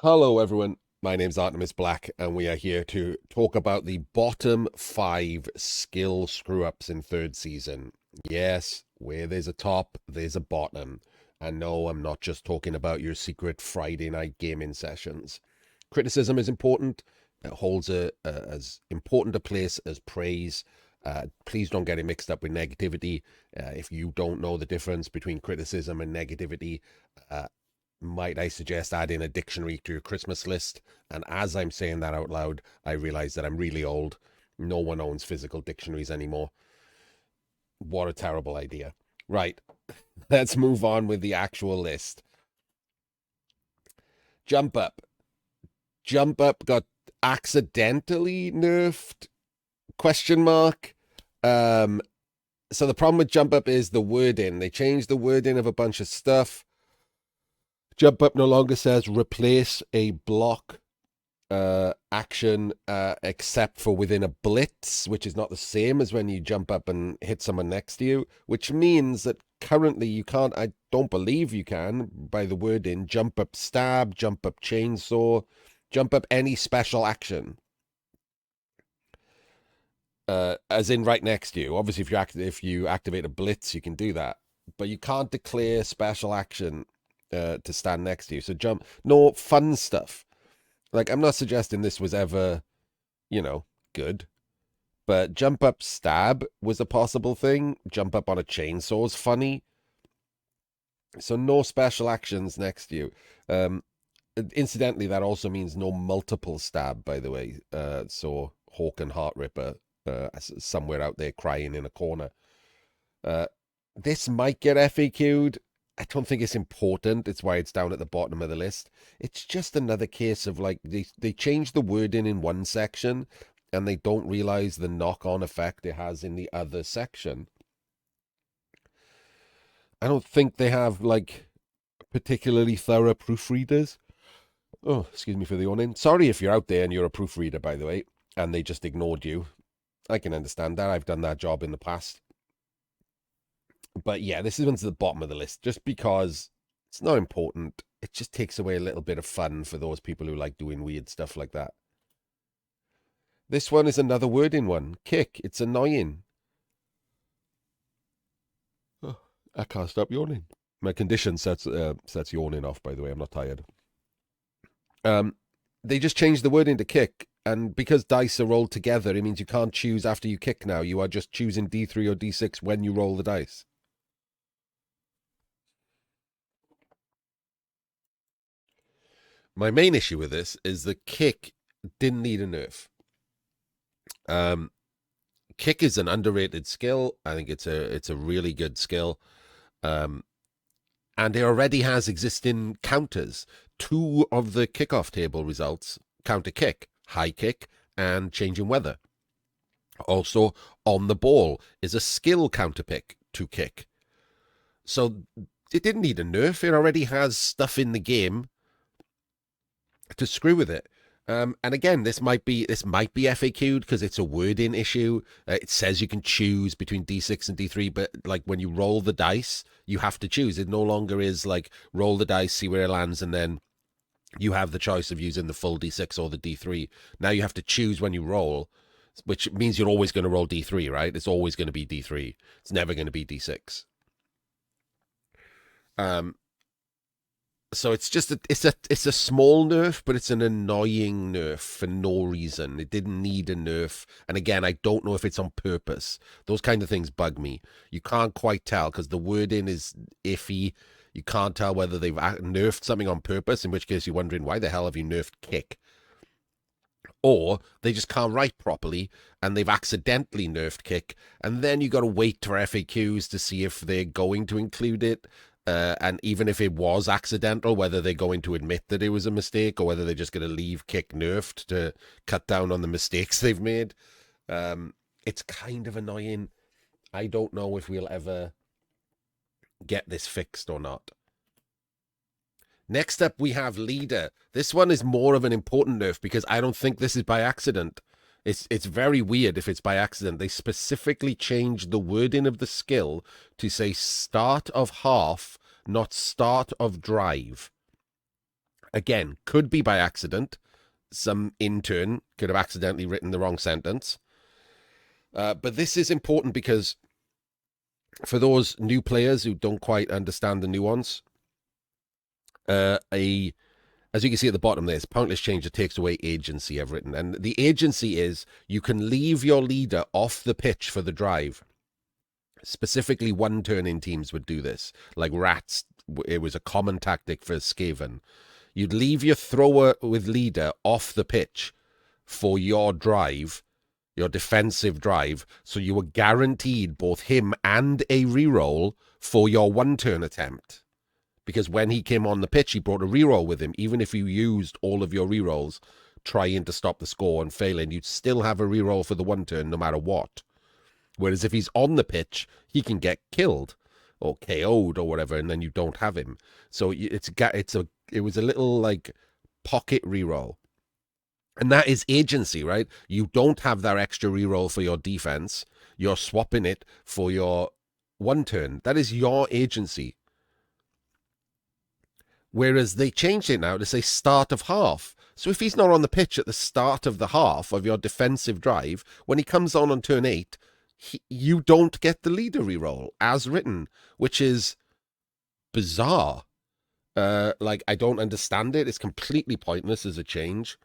Hello, everyone. My name's Artemis Black, and we are here to talk about the bottom 5 skill screw ups in third season. Yes, where there's a top, there's a bottom. And no, I'm not just talking about your secret Friday night gaming sessions. Criticism is important. It holds as important a place as praise. Please don't get it mixed up with negativity. If you don't know the difference between criticism and negativity, uh, might I suggest adding a dictionary to your Christmas list? And as I'm saying that out loud, I realize that I'm really old. No one owns physical dictionaries anymore. What a terrible idea. Right, let's move on with the actual list. Jump Up. Jump Up got accidentally nerfed? Question mark. Um, so the problem with Jump Up is the wording. They changed the wording of a bunch of stuff. Jump Up no longer says replace a block action except for within a blitz, which is not the same as when you jump up and hit someone next to you, which means that currently you can't, I don't believe you can, by the wording, jump up stab, jump up chainsaw, jump up any special action. As in right next to you. Obviously, if you activate a blitz, you can do that, but you can't declare special action to stand next to you. So jump, no fun stuff. Like, I'm not suggesting this was ever, good, but jump up stab was a possible thing. Jump up on a chainsaw is funny. So no special actions next to you. Incidentally, that also means no multiple stab, by the way. So Hawk and Heart Ripper somewhere out there crying in a corner. This might get FAQ'd. I don't think it's important. It's why it's down at the bottom of the list. It's just another case of like they change the wording in one section and they don't realize the knock-on effect it has in the other section. I don't think they have like particularly thorough proofreaders. Oh, excuse me for the yawning. Sorry if you're out there and you're a proofreader, by the way, and they just ignored you. I can understand that. I've done that job in the past. But yeah, this is one's the bottom of the list just because it's not important. It just takes away a little bit of fun for those people who like doing weird stuff like that. This one is another wording one. Kick. It's annoying. Oh, I can't stop yawning. My condition sets yawning off, by the way. I'm not tired. Um, they just changed the wording to kick, and because dice are rolled together, it means you can't choose after you kick now. You are just choosing D3 or D6 when you roll the dice. My main issue with this is the kick didn't need a nerf. Um, Kick is an underrated skill. I think it's a really good skill. Um, and it already has existing counters. Two of the kickoff table results counter kick, high kick, and changing weather. Also, on the ball is a skill counter pick to kick. So it didn't need a nerf. It already has stuff in the game to screw with it. And again, this might be FAQ'd because it's a wording issue. It says you can choose between D6 and D3, but like when you roll the dice, you have to choose. It no longer is like roll the dice, see where it lands, and then you have the choice of using the full D6 or the D3. Now you have to choose when you roll, which means you're always going to roll D3, right? It's always going to be D3. It's never going to be D6. Um, so it's just it's a small nerf, but it's an annoying nerf for no reason. It didn't need a nerf, and again, I don't know if it's on purpose. Those kind of things bug me. You can't quite tell because the wording is iffy. You can't tell whether they've nerfed something on purpose, in which case you're wondering why the hell have you nerfed kick, or they just can't write properly and they've accidentally nerfed kick, and then you got to wait for FAQs to see if they're going to include it. And even if it was accidental, whether they're going to admit that it was a mistake or whether they're just going to leave kick nerfed to cut down on the mistakes they've made. It's kind of annoying. I don't know if we'll ever get this fixed or not. Next up, we have leader. This one is more of an important nerf because I don't think this is by accident. It's very weird if it's by accident. They specifically changed the wording of the skill to say start of half, not start of drive. Again, could be by accident. Some intern could have accidentally written the wrong sentence. But this is important because for those new players who don't quite understand the nuance, as you can see at the bottom, there's pointless change that takes away agency, I've written. And the agency is you can leave your leader off the pitch for the drive. Specifically, one turn in teams would do this. Like Rats, it was a common tactic for Skaven. You'd leave your thrower with leader off the pitch for your drive, your defensive drive, so you were guaranteed both him and a reroll for your one-turn attempt. Because when he came on the pitch, he brought a reroll with him. Even if you used all of your rerolls trying to stop the score and failing, you'd still have a reroll for the one turn no matter what. Whereas if he's on the pitch, he can get killed or KO'd or whatever, and then you don't have him. So it was a little like pocket reroll. And that is agency, right? You don't have that extra reroll for your defense. You're swapping it for your one turn. That is your agency. Whereas they changed it now to say start of half. So if he's not on the pitch at the start of the half of your defensive drive, when he comes on turn 8, you don't get the leader reroll as written, which is bizarre. I don't understand it. It's completely pointless as a change.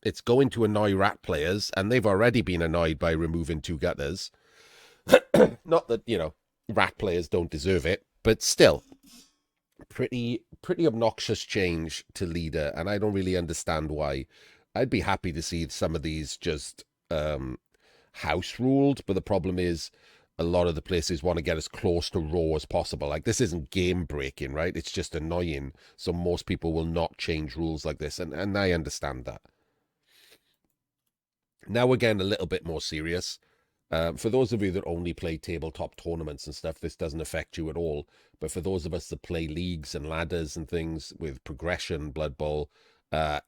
It's going to annoy Rat players, and they've already been annoyed by removing 2 gutters. Not that, Rat players don't deserve it, but still. Pretty obnoxious change to leader, and I don't really understand why. I'd be happy to see some of these just house ruled, but the problem is a lot of the places want to get as close to raw as possible. Like, this isn't game breaking, right? It's just annoying. So most people will not change rules like this, and I understand that. Now we're getting a little bit more serious. For those of you that only play tabletop tournaments and stuff, this doesn't affect you at all. But for those of us that play leagues and ladders and things with progression, Blood Bowl,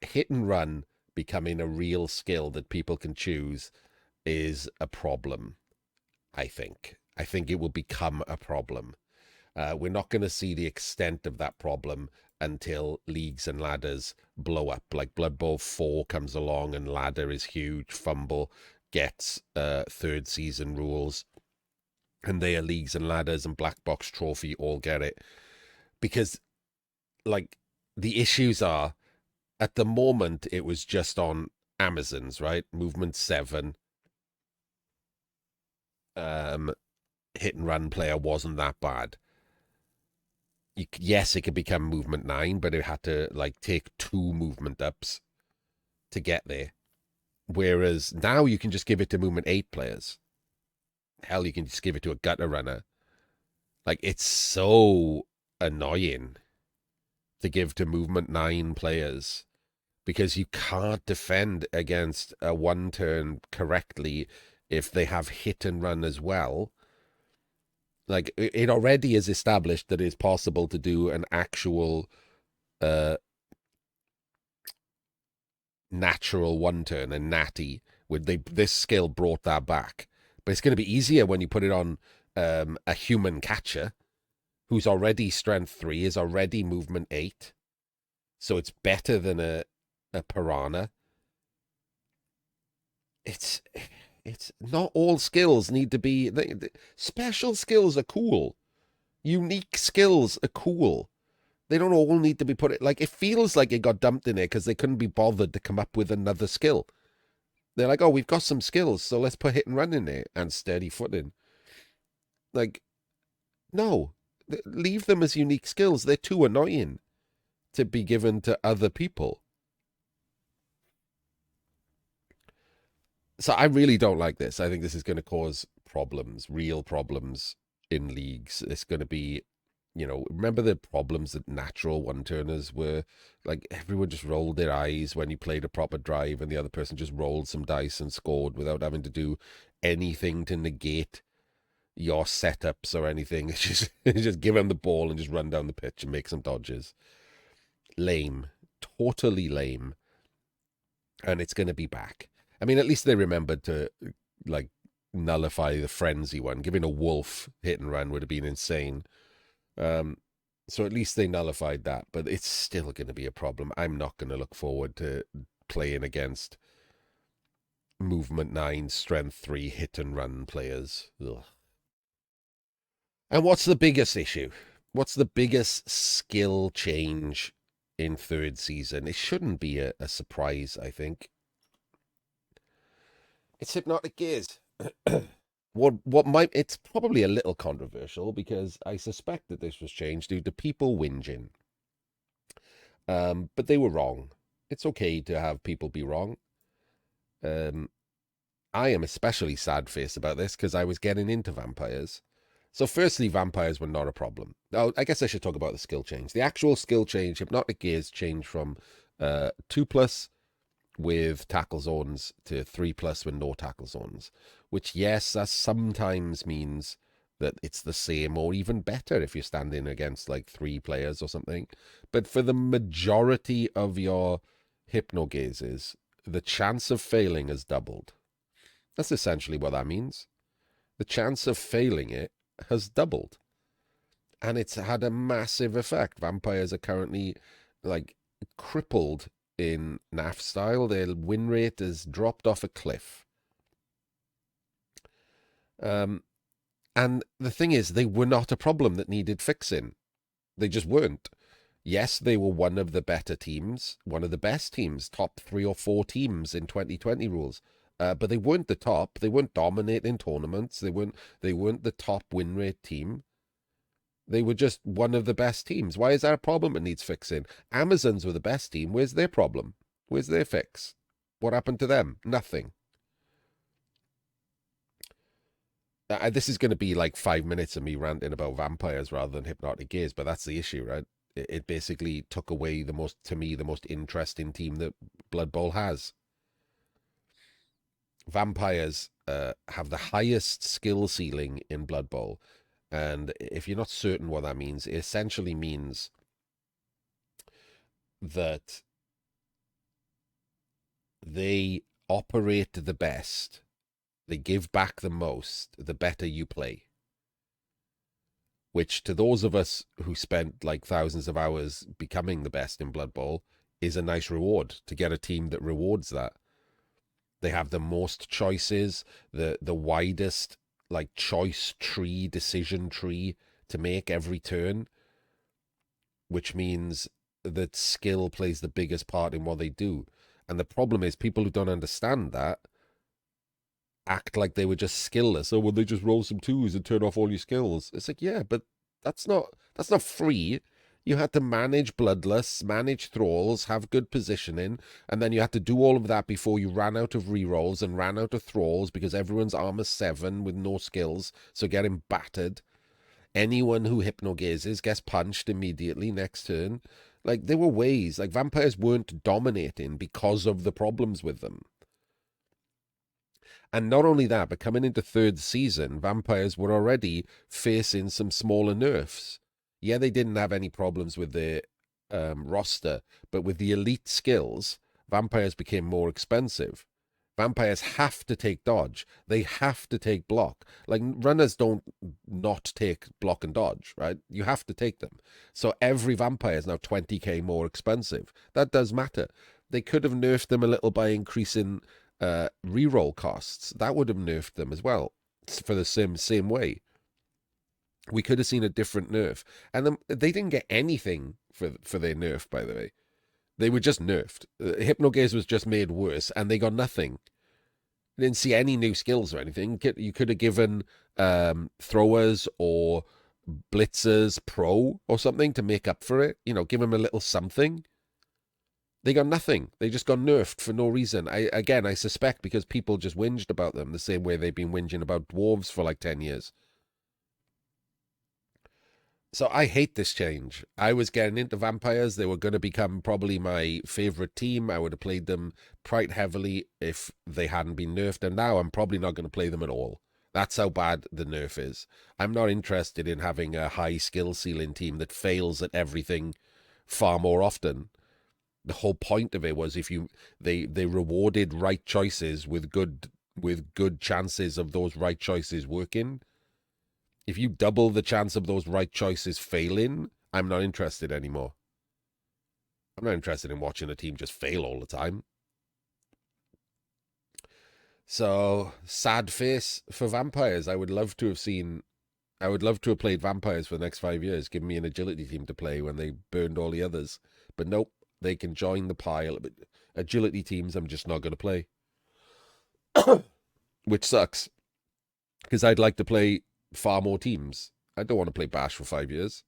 hit and run becoming a real skill that people can choose is a problem, I think. I think it will become a problem. We're not going to see the extent of that problem until leagues and ladders blow up. Like Blood Bowl 4 comes along and ladder is huge, Fumble gets third season rules, and they are leagues and ladders, and Black Box Trophy all get it. Because, like, the issues are, at the moment, it was just on Amazons, right? Movement 7. Hit and run player wasn't that bad. Yes, it could become movement 9, but it had to, like, take 2 movement ups to get there. Whereas now you can just give it to movement 8 players. Hell, you can just give it to a gutter runner. Like, it's so annoying to give to movement 9 players because you can't defend against a one turn correctly if they have hit and run as well. Like, it already is established that it's possible to do an actual natural one turn, and natty. This skill brought that back. But it's going to be easier when you put it on a human catcher who's already strength 3, is already movement 8. So it's better than a piranha. It's not all skills need to be... special skills are cool. Unique skills are cool. They don't all need to be put... Like, it feels like it got dumped in there because they couldn't be bothered to come up with another skill. They're like, oh, we've got some skills, so let's put hit and run in there and steady footing. Like, no. Leave them as unique skills. They're too annoying to be given to other people. So I really don't like this. I think this is going to cause problems, real problems in leagues. It's going to be, remember the problems that natural one-turners were? Like, everyone just rolled their eyes when you played a proper drive and the other person just rolled some dice and scored without having to do anything to negate your setups or anything. It's just give them the ball and just run down the pitch and make some dodges. Lame. Totally lame. And it's going to be back. I mean, at least they remembered to, like, nullify the frenzy one. Giving a wolf hit and run would have been insane. So at least they nullified that, but it's still going to be a problem. I'm not going to look forward to playing against movement 9, strength 3, hit and run players. Ugh. And what's the biggest issue? What's the biggest skill change in third season? It shouldn't be a surprise, I think. It's hypnotic gaze. What might, it's probably a little controversial because I suspect that this was changed due to people whinging. But they were wrong. It's okay to have people be wrong. Um, I am especially sad-faced about this because I was getting into vampires. So firstly, vampires were not a problem. Oh, I guess I should talk about the skill change. The actual skill change, hypnotic gaze changed from 2+ with tackle zones to 3+ with no tackle zones, which, yes, that sometimes means that it's the same or even better if you're standing against like 3 players or something. But for the majority of your hypnogazes, the chance of failing has doubled. That's essentially what that means. The chance of failing it has doubled. And it's had a massive effect. Vampires are currently like crippled in NAF style. Their win rate has dropped off a cliff. And the thing is, they were not a problem that needed fixing. They just weren't. Yes, they were one of the better teams, one of the best teams, top 3 or 4 teams in 2020 rules. But they weren't the top. They weren't dominating tournaments. They weren't the top win rate team. They were just one of the best teams. Why is that a problem that needs fixing? Amazons were the best team. Where's their problem? Where's their fix? What happened to them? Nothing. This is going to be like 5 minutes of me ranting about vampires rather than hypnotic gaze, but that's the issue, right? It basically took away the most interesting team that Blood Bowl has. Vampires have the highest skill ceiling in Blood Bowl. And if you're not certain what that means, it essentially means that they operate the best, they give back the most, the better you play. Which, to those of us who spent like thousands of hours becoming the best in Blood Bowl, is a nice reward to get a team that rewards that. They have the most choices, the widest like choice tree, decision tree to make every turn, which means that skill plays the biggest part in what they do. And the problem is people who don't understand that act like they were just skillless. Oh, well, they just roll some 2s and turn off all your skills. It's like, yeah, but that's not free. You had to manage bloodlust, manage thralls, have good positioning, and then you had to do all of that before you ran out of rerolls and ran out of thralls because everyone's armor 7 with no skills, so getting battered. Anyone who hypnogazes gets punched immediately next turn. Like, there were ways. Like, vampires weren't dominating because of the problems with them. And not only that, but coming into third season, vampires were already facing some smaller nerfs. Yeah, they didn't have any problems with their roster, but with the elite skills, vampires became more expensive. Vampires have to take dodge. They have to take block. Like, runners don't not take block and dodge, right? You have to take them. So every vampire is now 20k more expensive. That does matter. They could have nerfed them a little by increasing reroll costs. That would have nerfed them as well for the same way. We could have seen a different nerf. And then they didn't get anything for their nerf, by the way. They were just nerfed. Hypnogaze was just made worse, and they got nothing. You didn't see any new skills or anything. You could have given throwers or blitzers pro or something to make up for it. You know, give them a little something. They got nothing. They just got nerfed for no reason. I suspect because people just whinged about them the same way they've been whinging about dwarves for like 10 years. So I hate this change. I was getting into vampires. They were going to become probably my favorite team. I would have played them quite heavily if they hadn't been nerfed. And now I'm probably not going to play them at all. That's how bad the nerf is. I'm not interested in having a high skill ceiling team that fails at everything far more often. The whole point of it was if they rewarded right choices with good chances of those right choices working. If you double the chance of those right choices failing I'm not interested anymore. I'm not interested in watching a team just fail all the time. So, sad face for vampires. I would love to have played vampires for the next 5 years, give me an agility team to play when they burned all the others. But nope, they can join the pile. But agility teams, I'm just not going to play, which sucks because I'd like to play far more teams. I don't want to play Bash for 5 years.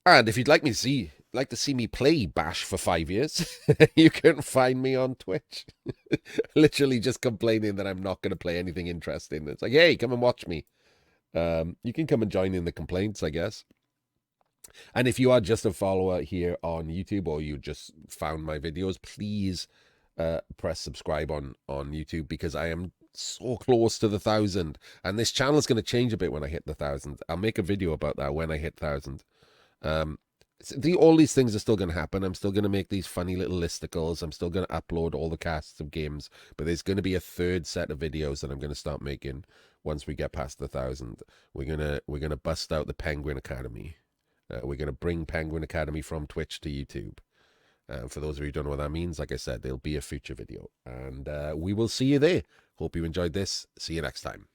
And if you'd like to see me play Bash for 5 years, you can find me on Twitch. Literally just complaining that I'm not going to play anything interesting. It's like, hey, come and watch me. You can come and join in the complaints, I guess. And if you are just a follower here on YouTube or you just found my videos, please press subscribe on YouTube because I am so close to the 1,000. And this channel is going to change a bit when I hit the 1,000. I'll make a video about that when I hit 1,000. All these things are still going to happen. I'm still going to make these funny little listicles. I'm still going to upload all the casts of games, but there's going to be a third set of videos that I'm going to start making once we get past the 1,000. We're gonna bust out the Penguin Academy. We're going to bring Penguin Academy from Twitch to YouTube. For those of you who don't know what that means, like I said, there'll be a future video, and we will see you there. Hope you enjoyed this. See you next time.